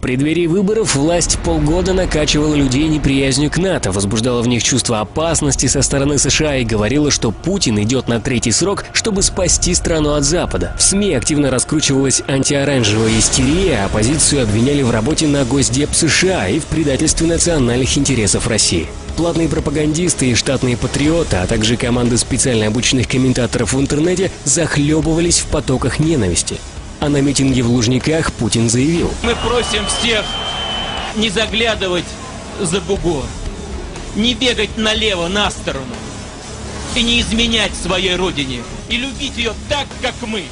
преддверии выборов власть полгода накачивала людей неприязнью к НАТО, возбуждала в них чувство опасности со стороны США и говорила, что Путин идет на третий срок, чтобы спасти страну от Запада. В СМИ активно раскручивалась антиоранжевая истерия, а оппозицию обвиняли в работе на Госдеп США и в предательстве национальных интересов России. Платные пропагандисты и штатные патриоты, а также команды специально обученных комментаторов в интернете захлебывались в потоках ненависти. А на митинге в Лужниках Путин заявил: «Мы просим всех не заглядывать за бугор, не бегать налево, на сторону и не изменять своей родине, и любить ее так, как мы».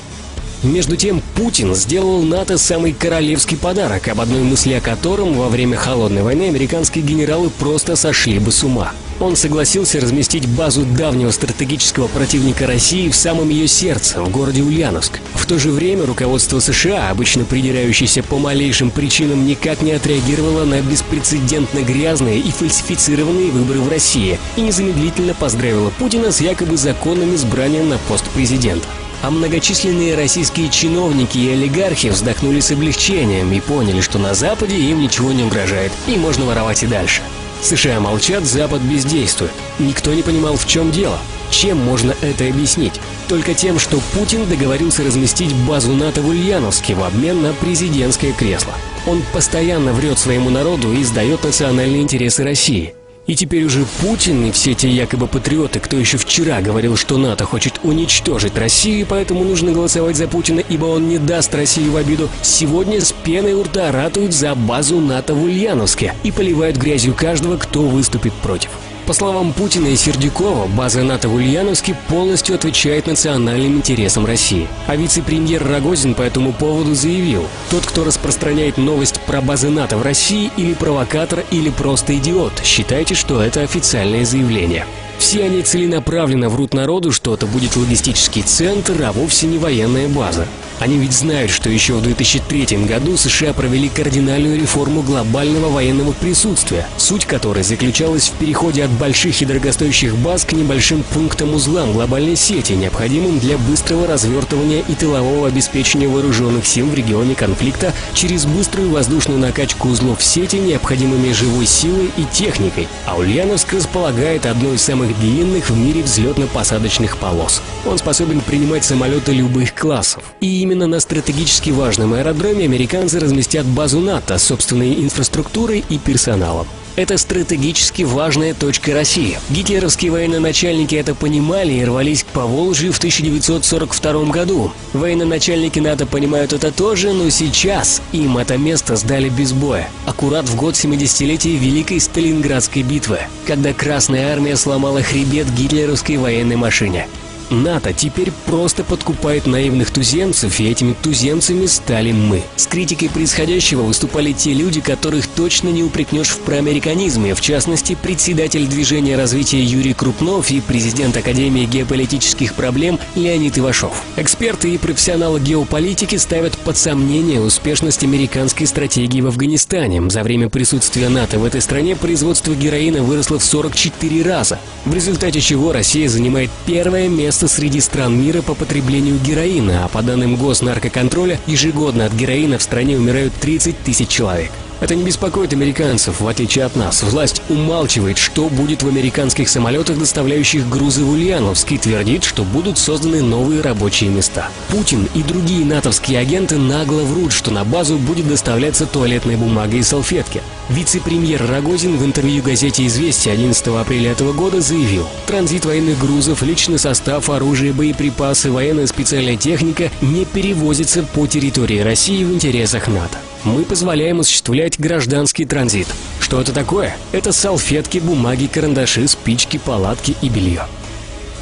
Между тем, Путин сделал НАТО самый королевский подарок, об одной мысли о котором во время Холодной войны американские генералы просто сошли бы с ума. Он согласился разместить базу давнего стратегического противника России в самом ее сердце, в городе Ульяновск. В то же время руководство США, обычно придирающееся по малейшим причинам, никак не отреагировало на беспрецедентно грязные и фальсифицированные выборы в России и незамедлительно поздравило Путина с якобы законным избранием на пост президента. А многочисленные российские чиновники и олигархи вздохнули с облегчением и поняли, что на Западе им ничего не угрожает, и можно воровать и дальше. США молчат, Запад бездействует. Никто не понимал, в чем дело. Чем можно это объяснить? Только тем, что Путин договорился разместить базу НАТО в Ульяновске в обмен на президентское кресло. Он постоянно врет своему народу и сдает национальные интересы России. И теперь уже Путин и все те якобы патриоты, кто еще вчера говорил, что НАТО хочет уничтожить Россию, и поэтому нужно голосовать за Путина, ибо он не даст Россию в обиду, сегодня с пеной у рта ратуют за базу НАТО в Ульяновске и поливают грязью каждого, кто выступит против. По словам Путина и Сердюкова, база НАТО в Ульяновске полностью отвечает национальным интересам России. А вице-премьер Рогозин по этому поводу заявил: тот, кто распространяет новость про базы НАТО в России, или провокатор, или просто идиот. Считайте, что это официальное заявление. Все они целенаправленно врут народу, что это будет логистический центр, а вовсе не военная база. Они ведь знают, что еще в 2003 году США провели кардинальную реформу глобального военного присутствия, суть которой заключалась в переходе от больших и дорогостоящих баз к небольшим пунктам-узлам глобальной сети, необходимым для быстрого развертывания и тылового обеспечения вооруженных сил в регионе конфликта через быструю воздушную накачку узлов сети необходимыми живой силой и техникой. А Ульяновск располагает одной из самых длинных в мире взлетно-посадочных полос. Он способен принимать самолеты любых классов. И именно на стратегически важном аэродроме американцы разместят базу НАТО с собственной инфраструктурой и персоналом. Это стратегически важная точка России. Гитлеровские военачальники это понимали и рвались к Поволжью в 1942 году. Военачальники НАТО понимают это тоже, но сейчас им это место сдали без боя. Аккурат в год 70-летия Великой Сталинградской битвы, когда Красная Армия сломала хребет гитлеровской военной машине. НАТО теперь просто подкупает наивных туземцев, и этими туземцами стали мы. С критикой происходящего выступали те люди, которых точно не упрекнешь в проамериканизме, в частности, председатель движения развития Юрий Крупнов и президент Академии геополитических проблем Леонид Ивашов. Эксперты и профессионалы геополитики ставят под сомнение успешность американской стратегии в Афганистане. За время присутствия НАТО в этой стране производство героина выросло в 44 раза, в результате чего Россия занимает первое место среди стран мира по потреблению героина, а по данным Госнаркоконтроля, ежегодно от героина в стране умирают 30 тысяч человек. Это не беспокоит американцев, в отличие от нас. Власть умалчивает, что будет в американских самолетах, доставляющих грузы в Ульяновск, и твердит, что будут созданы новые рабочие места. Путин и другие натовские агенты нагло врут, что на базу будет доставляться туалетная бумага и салфетки. Вице-премьер Рогозин в интервью газете «Известия» 11 апреля этого года заявил: транзит военных грузов, личный состав, оружие, боеприпасы, военная специальная техника не перевозится по территории России в интересах НАТО. Мы позволяем осуществлять гражданский транзит. Что это такое? Это салфетки, бумаги, карандаши, спички, палатки и белье.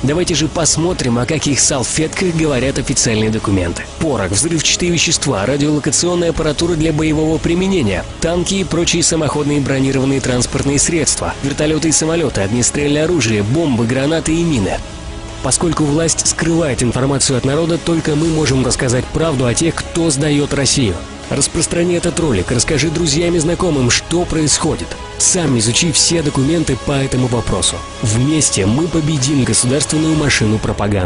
Давайте же посмотрим, о каких салфетках говорят официальные документы. Порох, взрывчатые вещества, радиолокационная аппаратура для боевого применения, танки и прочие самоходные бронированные транспортные средства, вертолеты и самолеты, огнестрельное оружие, бомбы, гранаты и мины. Поскольку власть скрывает информацию от народа, только мы можем рассказать правду о тех, кто сдает Россию. Распространи этот ролик, расскажи друзьям и знакомым, что происходит. Сам изучи все документы по этому вопросу. Вместе мы победим государственную машину пропаганды.